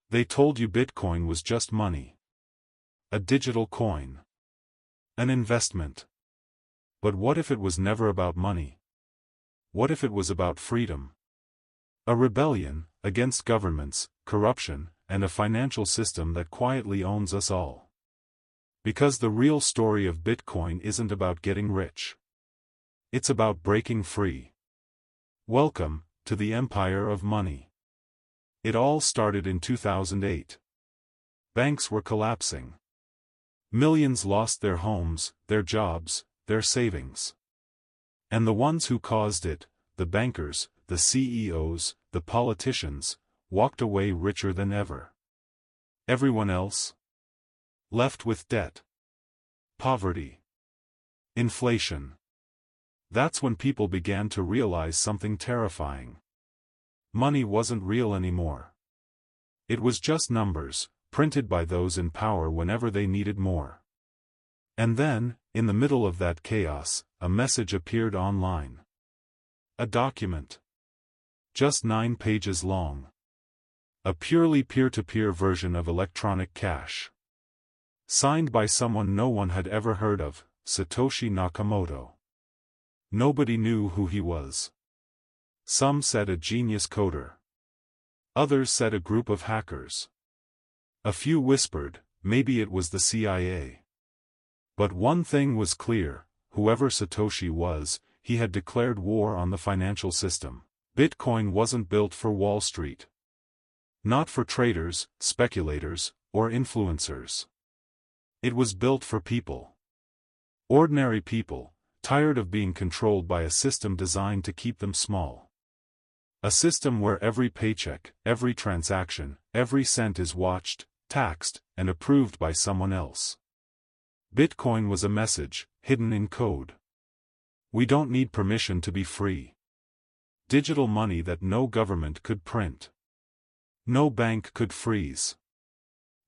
They told you Bitcoin was just money. A digital coin. An investment. But what if it was never about money? What if it was about freedom? A rebellion against governments, corruption, and a financial system that quietly owns us all. Because the real story of Bitcoin isn't about getting rich. It's about breaking free. Welcome to the empire of money. It all started in 2008. Banks were collapsing. Millions lost their homes, their jobs, their savings. And the ones who caused it, the bankers, the CEOs, the politicians, walked away richer than ever. Everyone else? Left with debt. Poverty. Inflation. That's when people began to realize something terrifying. Money wasn't real anymore. It was just numbers, printed by those in power whenever they needed more. And then, in the middle of that chaos, a message appeared online. A document. Just 9 pages long. A purely peer-to-peer version of electronic cash. Signed by someone no one had ever heard of, Satoshi Nakamoto. Nobody knew who he was. Some said a genius coder. Others said a group of hackers. A few whispered, maybe it was the CIA. But one thing was clear, whoever Satoshi was, he had declared war on the financial system. Bitcoin wasn't built for Wall Street. Not for traders, speculators, or influencers. It was built for people. Ordinary people, tired of being controlled by a system designed to keep them small. A system where every paycheck, every transaction, every cent is watched, taxed, and approved by someone else. Bitcoin was a message, hidden in code. We don't need permission to be free. Digital money that no government could print. No bank could freeze.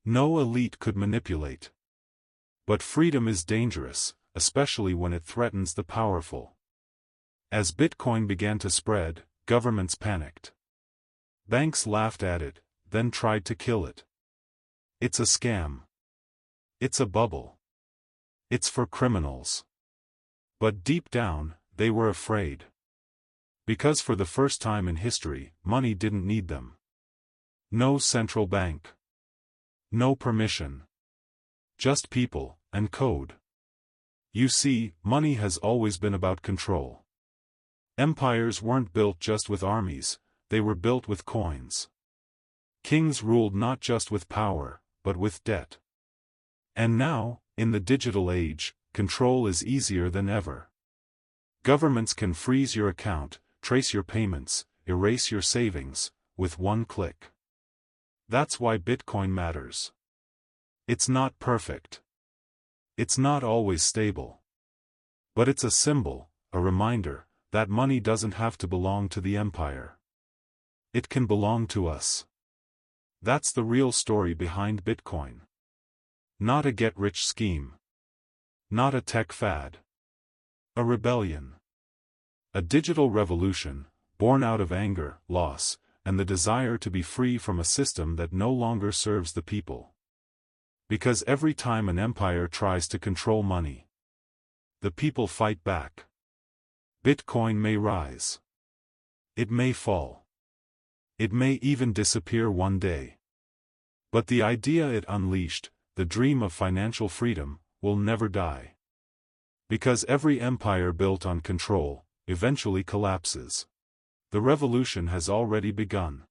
No elite could manipulate. But freedom is dangerous, especially when it threatens the powerful. As Bitcoin began to spread, governments panicked. Banks laughed at it, then tried to kill it. It's a scam. It's a bubble. It's for criminals. But deep down, they were afraid. Because for the first time in history, money didn't need them. No central bank. No permission. Just people, and code. You see, money has always been about control. Empires weren't built just with armies, they were built with coins. Kings ruled not just with power, but with debt. And now, in the digital age, control is easier than ever. Governments can freeze your account, trace your payments, erase your savings, with one click. That's why Bitcoin matters. It's not perfect. It's not always stable. But it's a symbol, a reminder, that money doesn't have to belong to the empire. It can belong to us. That's the real story behind Bitcoin. Not a get-rich scheme. Not a tech fad. A rebellion. A digital revolution, born out of anger, loss, and the desire to be free from a system that no longer serves the people. Because every time an empire tries to control money, the people fight back. Bitcoin may rise. It may fall. It may even disappear one day. But the idea it unleashed, the dream of financial freedom, will never die. Because every empire built on control, eventually collapses. The revolution has already begun.